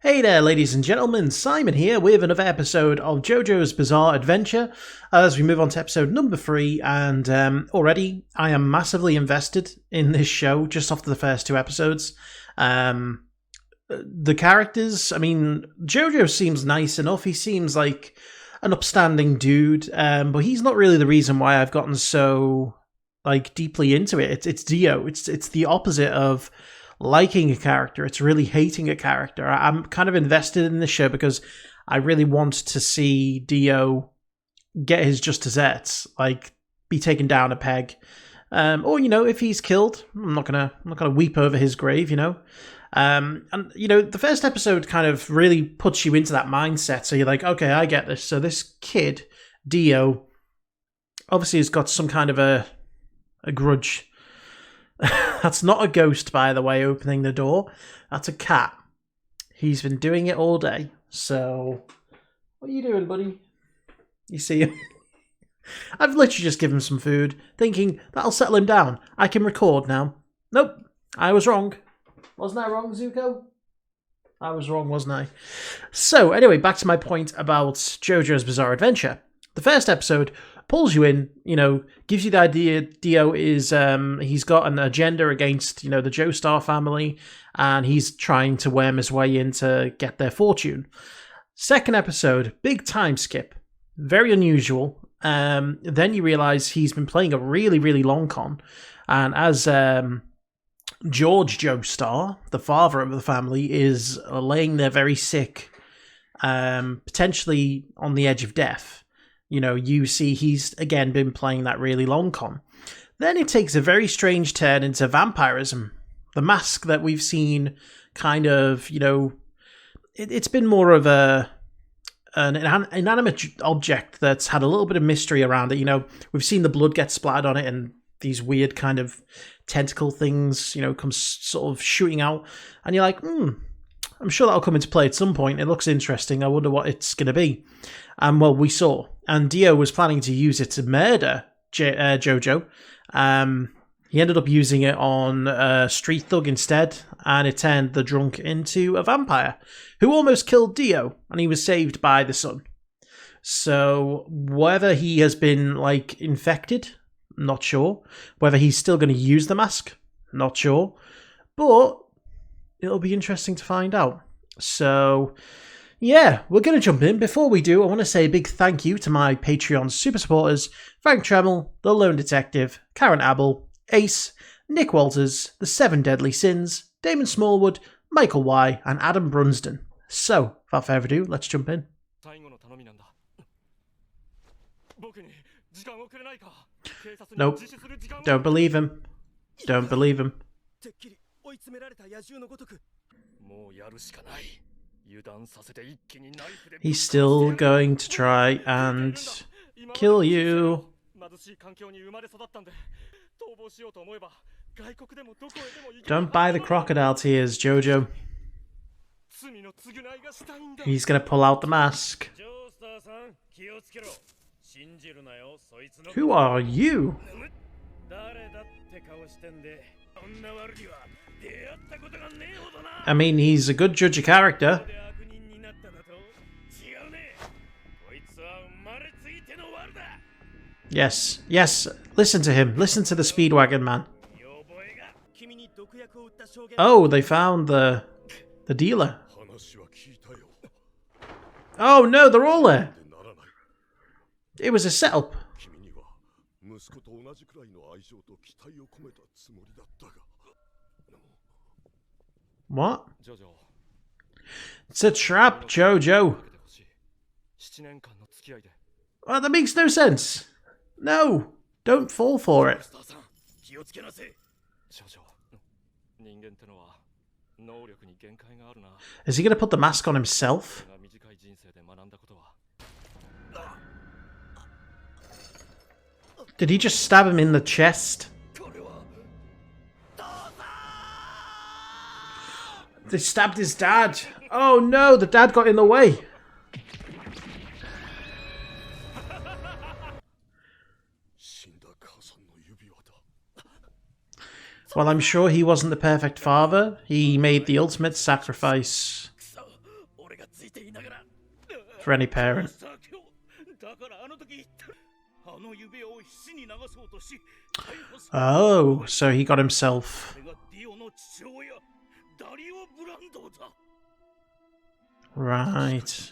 Hey there, ladies and gentlemen, Simon here with another episode of JoJo's Bizarre Adventure as we move on to episode number 3, and already I am massively invested in this show just after the first 2 episodes. The characters, JoJo seems nice enough, he seems like an upstanding dude, but he's not really the reason why I've gotten so deeply into it. It's Dio, it's the opposite of liking a character. It's really hating a character. I'm kind of invested in this show because I really want to see Dio get his just desserts, be taken down a peg, or if he's killed, I'm not gonna weep over his grave, and the first episode kind of really puts you into that mindset. So you're like, okay, I get this. So this kid Dio obviously has got some kind of a grudge. That's not a ghost, by the way, opening the door. That's a cat. He's been doing it all day. So, what are you doing, buddy? You see him? I've literally just given him some food, thinking that'll settle him down. I can record now. Nope, I was wrong. Wasn't I wrong, Zuko? I was wrong, wasn't I? So, anyway, back to my point about JoJo's Bizarre Adventure. The first episode pulls you in, gives you the idea Dio is, he's got an agenda against, the Joestar family, and he's trying to worm his way in to get their fortune. Second episode, big time skip. Very unusual. Then you realize he's been playing a really, really long con, and as George Joestar, the father of the family, is laying there very sick, potentially on the edge of death. You see he's, again, been playing that really long con. Then it takes a very strange turn into vampirism. The mask that we've seen kind of, it's been more of an inanimate object that's had a little bit of mystery around it. We've seen the blood get splattered on it and these weird kind of tentacle things, come sort of shooting out. And you're like, I'm sure that'll come into play at some point. It looks interesting. I wonder what it's going to be. Well, we saw. And Dio was planning to use it to murder JoJo. He ended up using it on a street thug instead, and it turned the drunk into a vampire who almost killed Dio, and he was saved by the sun. So whether he has been, infected, not sure. Whether he's still going to use the mask, not sure. But it'll be interesting to find out. So, yeah, we're going to jump in. Before we do, I want to say a big thank you to my Patreon super supporters, Frank Tremel, TheLoneDetective, Karen Abel, Ace, Nick Walters, The 7 Deadly Sins, Damon Smallwood, Michael Y, and Adam Brunsden. So, without further ado, let's jump in. Nope. Don't believe him. Don't believe him. He's still going to try and kill you. Don't buy the crocodile tears, Jojo. He's gonna pull out the mask. Who are you? He's a good judge of character. Yes, listen to him. Listen to the Speedwagon man. Oh, they found the dealer. Oh no, they're all there. It was a setup. What? It's a trap, Jojo. Oh, that makes no sense. No, don't fall for it. Is he going to put the mask on himself? Did he just stab him in the chest? They stabbed his dad. Oh no, the dad got in the way. Well, I'm sure he wasn't the perfect father. He made the ultimate sacrifice. For any parent. Oh, so he got himself. Right.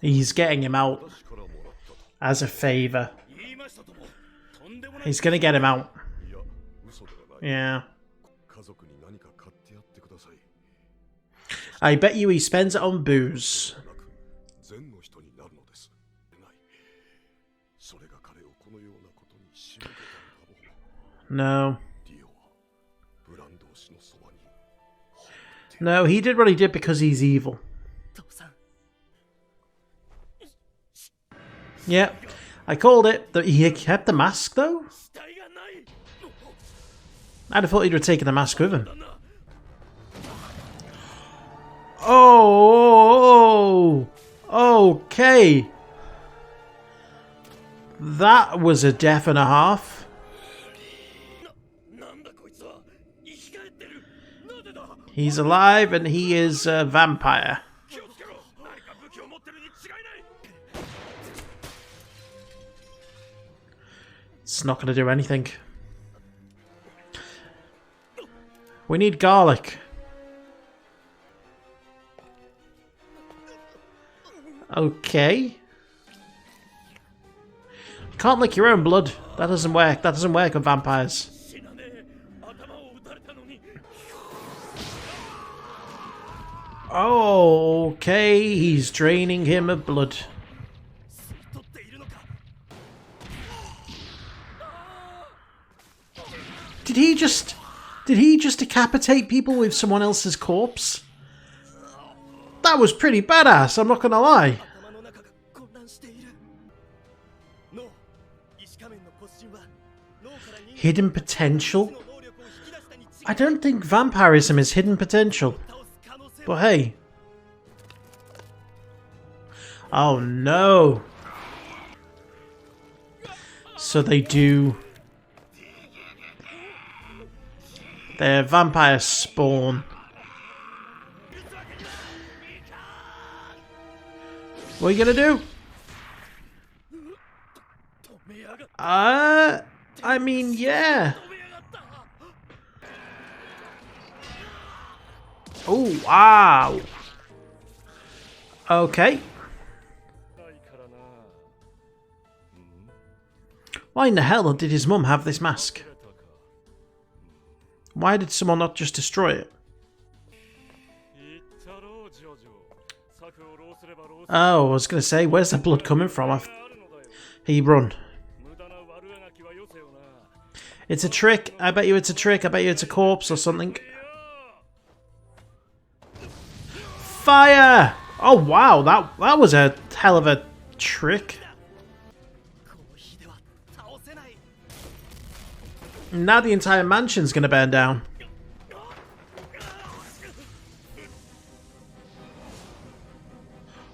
He's getting him out as a favor. He's gonna get him out. Yeah. I bet you he spends it on booze. No. No, he did what he did because he's evil. Yeah, I called it. He kept the mask, though? I'd have thought he'd have taken the mask with him. Oh, okay. That was a death and a half. He's alive and he is a vampire. It's not going to do anything. We need garlic. Okay. You can't lick your own blood. That doesn't work. That doesn't work with vampires. Oh, okay. He's draining him of blood. Did he just decapitate people with someone else's corpse? That was pretty badass, I'm not gonna lie. Hidden potential? I don't think vampirism is hidden potential. But hey. Oh no. So they do. They're vampire spawn. What are you gonna do? I mean, yeah. Oh, wow. Okay. Why in the hell did his mum have this mask? Why did someone not just destroy it? Oh, I was going to say, where's the blood coming from? He run. It's a trick. I bet you it's a trick. I bet you it's a corpse or something. Fire! Oh wow, that was a hell of a trick. Now the entire mansion's gonna burn down.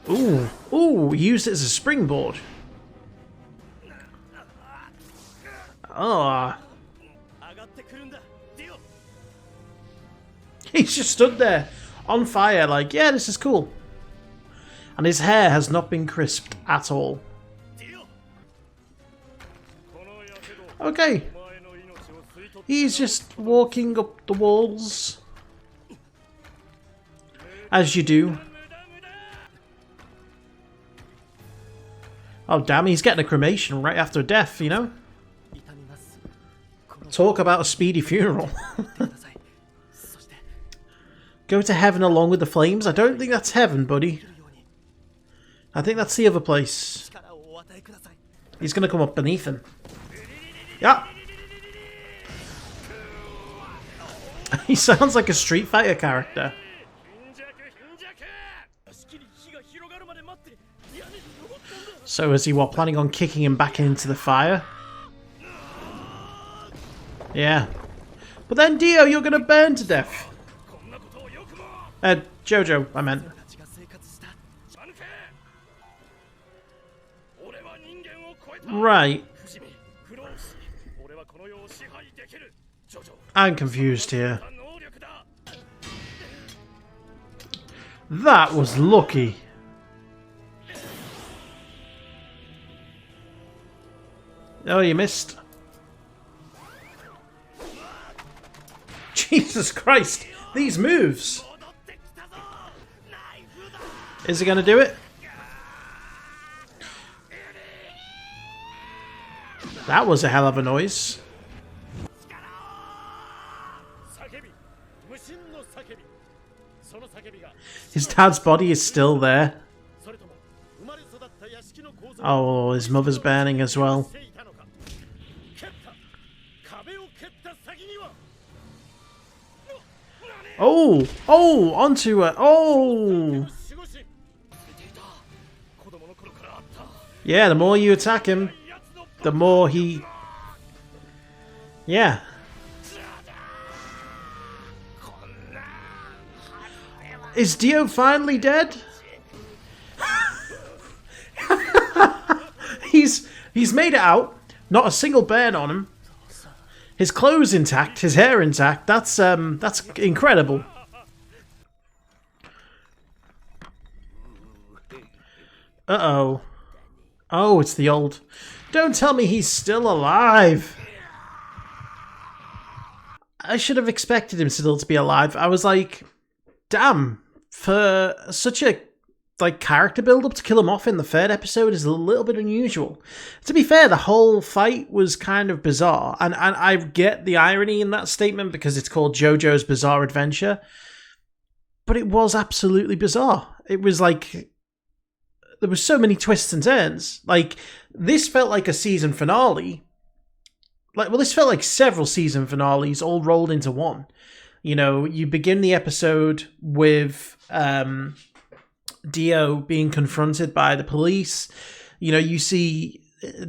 Ooh, ooh, used it as a springboard. Oh. He's just stood there, on fire, like, yeah, this is cool. And his hair has not been crisped at all. Okay. He's just walking up the walls. As you do. Oh damn, he's getting a cremation right after death, you know? Talk about a speedy funeral. Go to heaven along with the flames? I don't think that's heaven, buddy. I think that's the other place. He's gonna come up beneath him. Yeah. He sounds like a Street Fighter character. So is he what, planning on kicking him back into the fire? Yeah. But then Dio, you're gonna burn to death. Jojo, I meant. Right. I'm confused here. That was lucky. Oh, you missed. Jesus Christ, these moves. Is it going to do it? That was a hell of a noise. His dad's body is still there. Oh, his mother's burning as well. Oh! Oh! Onto her! Oh! Yeah, the more you attack him, the more he... Yeah. Is Dio finally dead? He's made it out. Not a single burn on him. His clothes intact, his hair intact. That's incredible. Uh-oh. Oh, it's the old... Don't tell me he's still alive. I should have expected him still to be alive. I was like, damn, for such a character build-up to kill him off in the third episode is a little bit unusual. To be fair, the whole fight was kind of bizarre, and I get the irony in that statement because it's called JoJo's Bizarre Adventure, but it was absolutely bizarre. It was like... There were so many twists and turns. Like, this felt like a season finale. This felt like several season finales all rolled into one. You know, you begin the episode with Dio being confronted by the police. You know, you see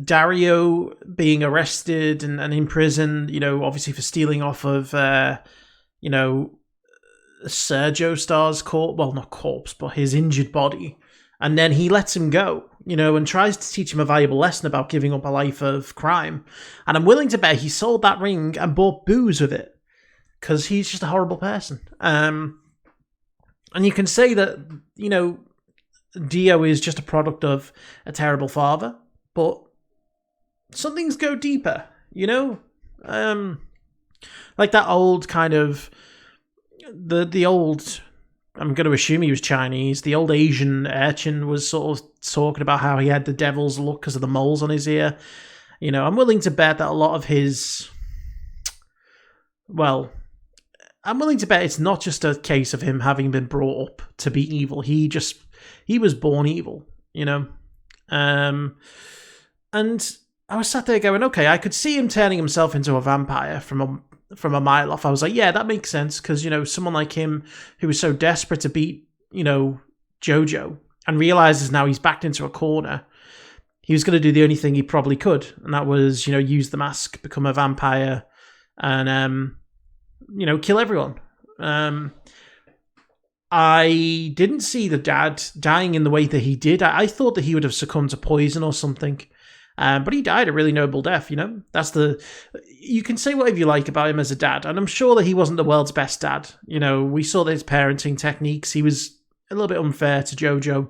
Dario being arrested and imprisoned, you know, obviously for stealing off of, Sergio Star's corpse. Well, not corpse, but his injured body. And then he lets him go, you know, and tries to teach him a valuable lesson about giving up a life of crime. And I'm willing to bet he sold that ring and bought booze with it. Because he's just a horrible person. And you can say that, you know, Dio is just a product of a terrible father. But some things go deeper, you know? Like that old kind of... The old... I'm going to assume he was Chinese. The old Asian urchin was sort of talking about how he had the devil's look because of the moles on his ear. You know, I'm willing to bet that a lot of his... Well, I'm willing to bet it's not just a case of him having been brought up to be evil. He was born evil, you know? And I was sat there going, okay, I could see him turning himself into a vampire from a mile off. I was like, yeah, that makes sense, because, you know, someone like him who was so desperate to beat, you know, JoJo and realizes now he's backed into a corner, he was going to do the only thing he probably could, and that was, you know, use the mask, become a vampire, and, you know, kill everyone. I didn't see the dad dying in the way that he did. I thought that he would have succumbed to poison or something. But he died a really noble death, you know? You can say whatever you like about him as a dad, and I'm sure that he wasn't the world's best dad. You know, we saw his parenting techniques. He was a little bit unfair to JoJo,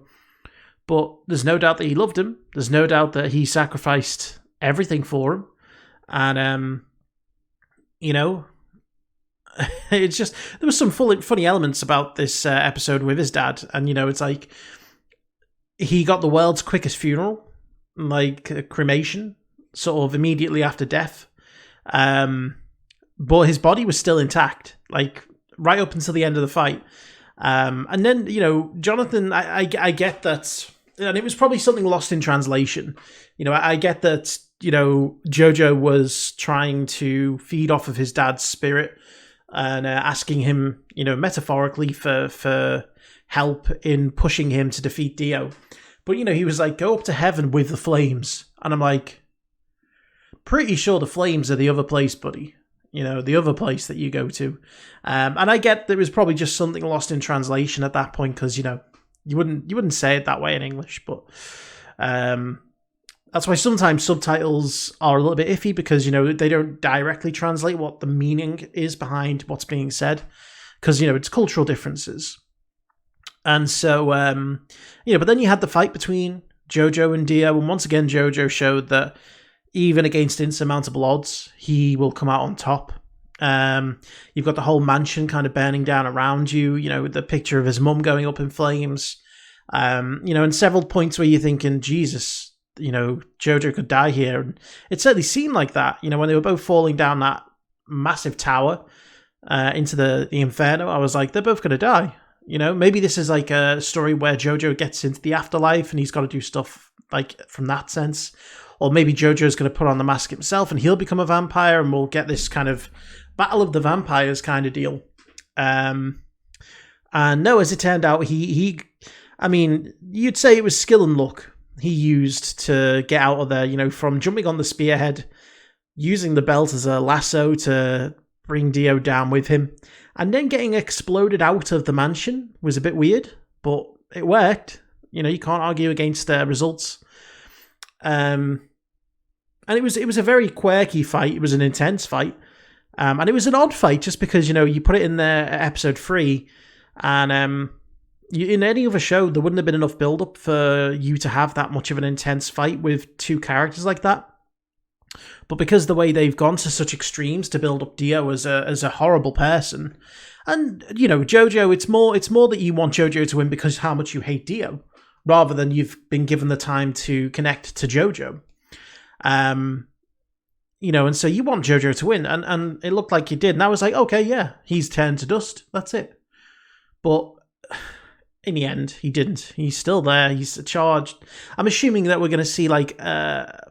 but there's no doubt that he loved him. There's no doubt that he sacrificed everything for him. And, you know, it's just, there was some funny elements about this episode with his dad. And, you know, it's like, he got the world's quickest funeral, like a cremation, sort of immediately after death. But his body was still intact, like right up until the end of the fight. And then, you know, Jonathan, I get that, and it was probably something lost in translation. You know, I get that, you know, JoJo was trying to feed off of his dad's spirit and asking him, you know, metaphorically for help in pushing him to defeat Dio. But, you know, he was like, go up to heaven with the flames. And I'm like, pretty sure the flames are the other place, buddy. You know, the other place that you go to. And I get there was probably just something lost in translation at that point because, you know, you wouldn't say it that way in English. But That's why sometimes subtitles are a little bit iffy because, they don't directly translate what the meaning is behind what's being said because, it's cultural differences. And so, but then you had the fight between JoJo and Dio, and once again, JoJo showed that even against insurmountable odds, he will come out on top. You've got the whole mansion kind of burning down around you, the picture of his mum going up in flames, and several points where you're thinking, Jesus, JoJo could die here. And it certainly seemed like that, when they were both falling down that massive tower into the Inferno. I was like, they're both going to die. Maybe this is like a story where JoJo gets into the afterlife and he's got to do stuff like from that sense. Or maybe JoJo's going to put on the mask himself and he'll become a vampire and we'll get this kind of Battle of the Vampires kind of deal. And no, as it turned out, you'd say it was skill and luck he used to get out of there, from jumping on the spearhead, using the belt as a lasso to bring Dio down with him, and then getting exploded out of the mansion was a bit weird, but it worked. You can't argue against the results. And it was a very quirky fight. It was an intense fight. And it was an odd fight just because, you put it in there at episode 3 and in any other show, there wouldn't have been enough build-up for you to have that much of an intense fight with two characters like that. But because the way they've gone to such extremes to build up Dio as a horrible person, and, JoJo, it's more that you want JoJo to win because how much you hate Dio, rather than you've been given the time to connect to JoJo. And so you want JoJo to win, and it looked like he did. And I was like, okay, yeah, he's turned to dust. That's it. But in the end, he didn't. He's still there. He's charged. I'm assuming that we're going to see like a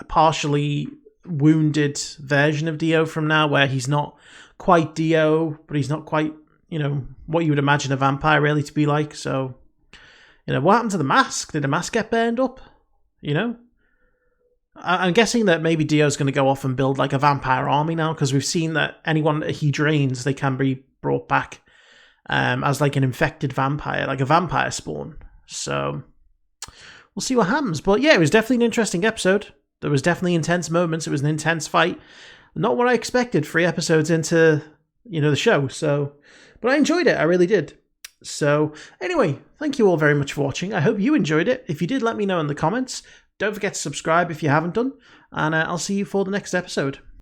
partially wounded version of Dio from now, where he's not quite Dio, but he's not quite, what you would imagine a vampire really to be like. So, what happened to the mask? Did the mask get burned up? I'm guessing that maybe Dio's going to go off and build like a vampire army now, because we've seen that anyone that he drains, they can be brought back as like an infected vampire, like a vampire spawn. So we'll see what happens. But yeah, it was definitely an interesting episode. There was definitely intense moments. It was an intense fight. Not what I expected 3 episodes into, the show. So, but I enjoyed it. I really did. So anyway, thank you all very much for watching. I hope you enjoyed it. If you did, let me know in the comments. Don't forget to subscribe if you haven't done. And I'll see you for the next episode.